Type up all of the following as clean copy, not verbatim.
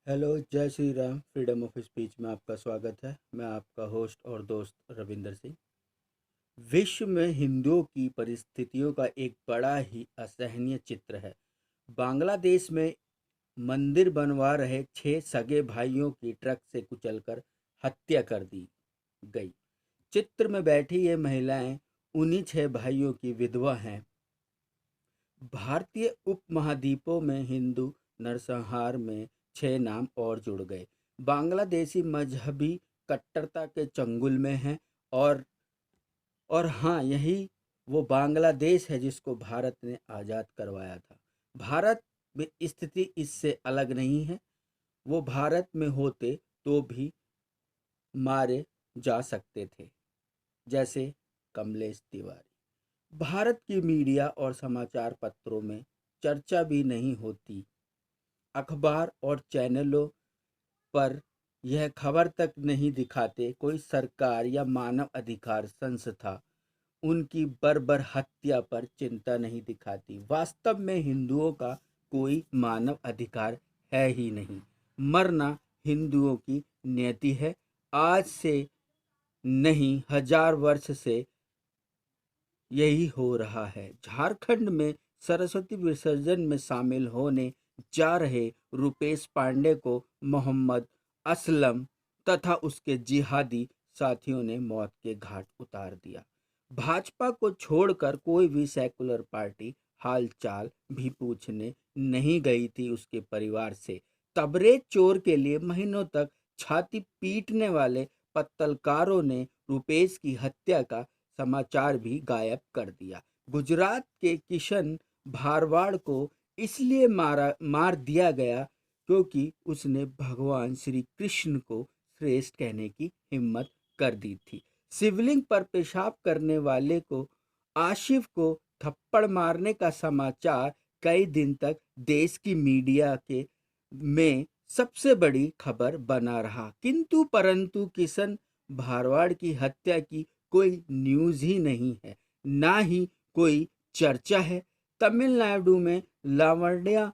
Hello, जय Shri Ram. Freedom of speech में आपका स्वागत है। मैं आपका होस्ट और दोस्त रविंदर सिंह। विश्व में हिंदुओं की परिस्थितियों का एक बड़ा ही असहनीय चित्र है। बांग्लादेश में मंदिर बनवा रहे 6 सगे भाइयों की ट्रक से कुचलकर हत्या कर दी गई। चित्र में बैठी ये महिलाएं उन्हीं 6 भाइयों की विधवा हैं। भारतीय उपमहाद्वीपों में हिंदू नरसंहार में 6 नाम और जुड़ गए। बांग्लादेशी मजहबी कट्टरता के चंगुल में हैं। और और हाँ, यही वो बांग्लादेश है जिसको भारत ने आज़ाद करवाया था। भारत में स्थिति इससे अलग नहीं है। वो भारत में होते तो भी मारे जा सकते थे, जैसे कमलेश तिवारी। भारत की मीडिया और समाचार पत्रों में चर्चा भी नहीं होती। अखबार और चैनलों पर यह खबर तक नहीं दिखाते। कोई सरकार या मानव अधिकार संस्था उनकी बर्बर हत्या पर चिंता नहीं दिखाती। वास्तव में हिंदुओं का कोई मानव अधिकार है ही नहीं। मरना हिंदुओं की नियति है। आज से नहीं, हजार वर्ष से यही हो रहा है। झारखंड में सरस्वती विसर्जन में शामिल होने जा रहे रुपेश पांडे को मोहम्मद असलम तथा उसके जिहादी साथियों ने मौत के घाट उतार दिया। भाजपा को छोड़कर कोई भी सेकुलर पार्टी हालचाल भी पूछने नहीं गई थी उसके परिवार से। तबरेज चोर के लिए महीनों तक छाती पीटने वाले पत्तलकारों ने रुपेश की हत्या का समाचार भी गायब कर दिया। गुजरात के किशन भारवाड़ को इसलिए मार दिया गया क्योंकि उसने भगवान श्री कृष्ण को श्रेष्ठ कहने की हिम्मत कर दी थी। शिवलिंग पर पेशाब करने वाले को, आशिफ को थप्पड़ मारने का समाचार कई दिन तक देश की मीडिया के में सबसे बड़ी खबर बना रहा। किंतु परंतु किशन भारवाड़ की हत्या की कोई न्यूज़ ही नहीं है, ना ही कोई चर्चा है। तमिलनाडु में लावण्या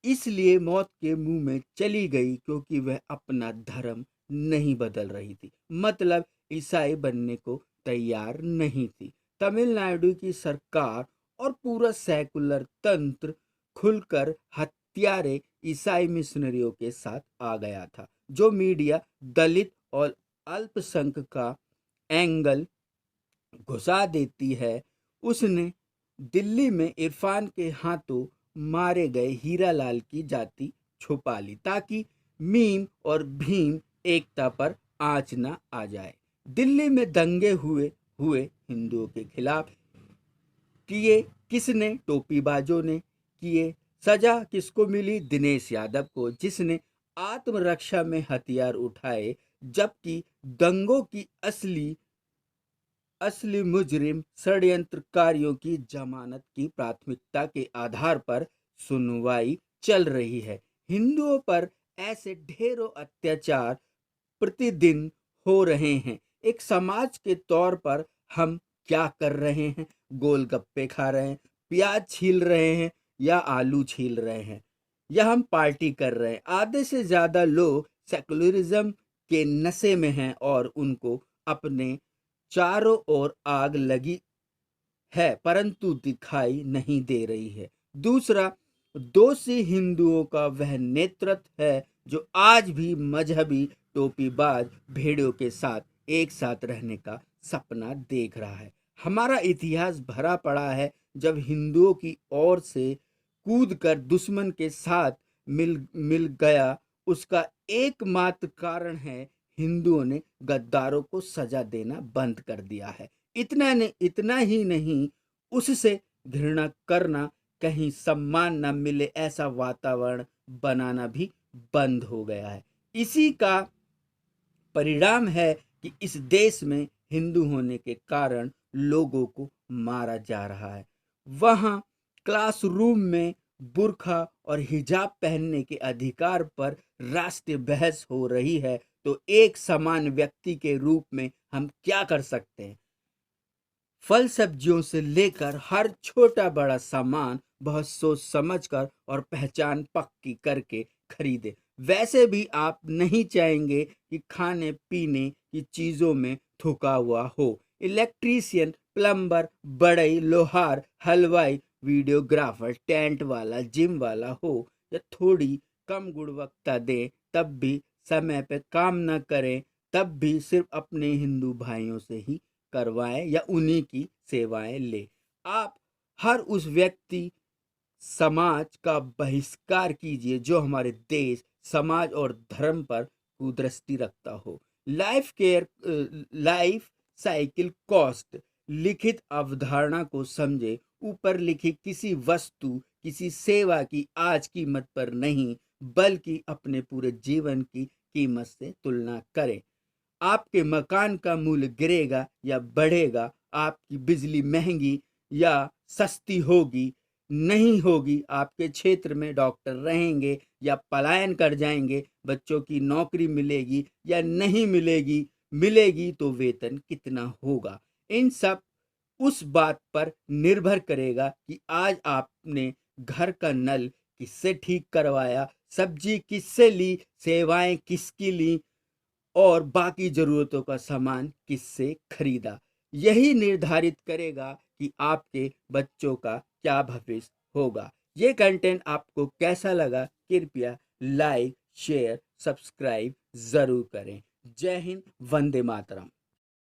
इसलिए मौत के मुंह में चली गई क्योंकि वह अपना धर्म नहीं बदल रही थी, मतलब ईसाई बनने को तैयार नहीं थी। तमिलनाडु की सरकार और पूरा सेकुलर तंत्र खुलकर हत्यारे ईसाई मिशनरियों के साथ आ गया था। जो मीडिया दलित और अल्पसंख्यक का एंगल घुसा देती है, उसने दिल्ली में इरफान के हाथों मारे गए हीरालाल की जाति छुपा ली ताकि मीम और भीम एकता पर आंच न आ जाए। दिल्ली में दंगे हुए हुए हिंदुओं के खिलाफ किए किसने? टोपीबाजों ने किए। सजा किसको मिली? दिनेश यादव को, जिसने आत्मरक्षा में हथियार उठाए। जबकि दंगों की असली असली मुजरिम षड्यंत्रकारियों की जमानत की प्राथमिकता के आधार पर सुनवाई चल रही है। हिंदुओं पर ऐसे ढेरों अत्याचार प्रतिदिन हो रहे हैं। एक समाज के तौर पर हम क्या कर रहे हैं? गोलगप्पे खा रहे हैं, प्याज छील रहे हैं या आलू छील रहे हैं, या हम पार्टी कर रहे हैं। आधे से ज्यादा लोग सेकुलरिज्म के नशे में हैं और उनको अपने चारों ओर आग लगी है परंतु दिखाई नहीं दे रही है। दूसरा दोषी हिंदुओं का वह नेतृत्व है जो आज भी मजहबी टोपीबाज भेड़ों के साथ एक साथ रहने का सपना देख रहा है। हमारा इतिहास भरा पड़ा है जब हिंदुओं की ओर से कूद कर दुश्मन के साथ मिल मिल गया। उसका एकमात्र कारण है हिंदुओं ने गद्दारों को सजा देना बंद कर दिया है। इतना ही नहीं, उससे घृणा करना, कहीं सम्मान न मिले ऐसा वातावरण बनाना भी बंद हो गया है। इसी का परिणाम है कि इस देश में हिंदू होने के कारण लोगों को मारा जा रहा है। वहाँ क्लासरूम में बुर्खा और हिजाब पहनने के अधिकार पर राष्ट्रीय बहस हो रही है, तो एक समान व्यक्ति के रूप में हम क्या कर सकते हैं? फल सब्जियों से लेकर हर छोटा बड़ा सामान बहुत सोच समझकर और पहचान पक्की करके खरीदें। वैसे भी आप नहीं चाहेंगे कि खाने पीने की चीज़ों में थुका हुआ हो। इलेक्ट्रीशियन, प्लम्बर, बढ़ई, लोहार, हलवाई, वीडियोग्राफर, टेंट वाला, जिम वाला हो या थोड़ी कम गुणवत्ता दें, तब भी समय पे काम न करें, तब भी सिर्फ अपने हिंदू भाइयों से ही करवाएं या उन्हीं की सेवाएं लें। आप हर उस व्यक्ति, समाज का बहिष्कार कीजिए जो हमारे देश, समाज और धर्म पर कुदृष्टि रखता हो। लाइफ साइकिल कॉस्ट लिखित अवधारणा को समझे। ऊपर लिखी किसी वस्तु, किसी सेवा की आज कीमत पर नहीं, बल्कि अपने पूरे जीवन की कीमत से तुलना करें। आपके मकान का मूल्य गिरेगा या बढ़ेगा, आपकी बिजली महंगी या सस्ती होगी, नहीं होगी, आपके क्षेत्र में डॉक्टर रहेंगे या पलायन कर जाएंगे, बच्चों की नौकरी मिलेगी या नहीं मिलेगी, मिलेगी तो वेतन कितना होगा, इन सब उस बात पर निर्भर करेगा कि आज आपने घर का नल किससे ठीक करवाया, सब्जी किससे ली, सेवाएं किसकी ली और बाकी ज़रूरतों का सामान किससे खरीदा। यही निर्धारित करेगा कि आपके बच्चों का क्या भविष्य होगा। ये कंटेंट आपको कैसा लगा, कृपया लाइक, शेयर, सब्सक्राइब ज़रूर करें। जय हिंद, वंदे मातरम।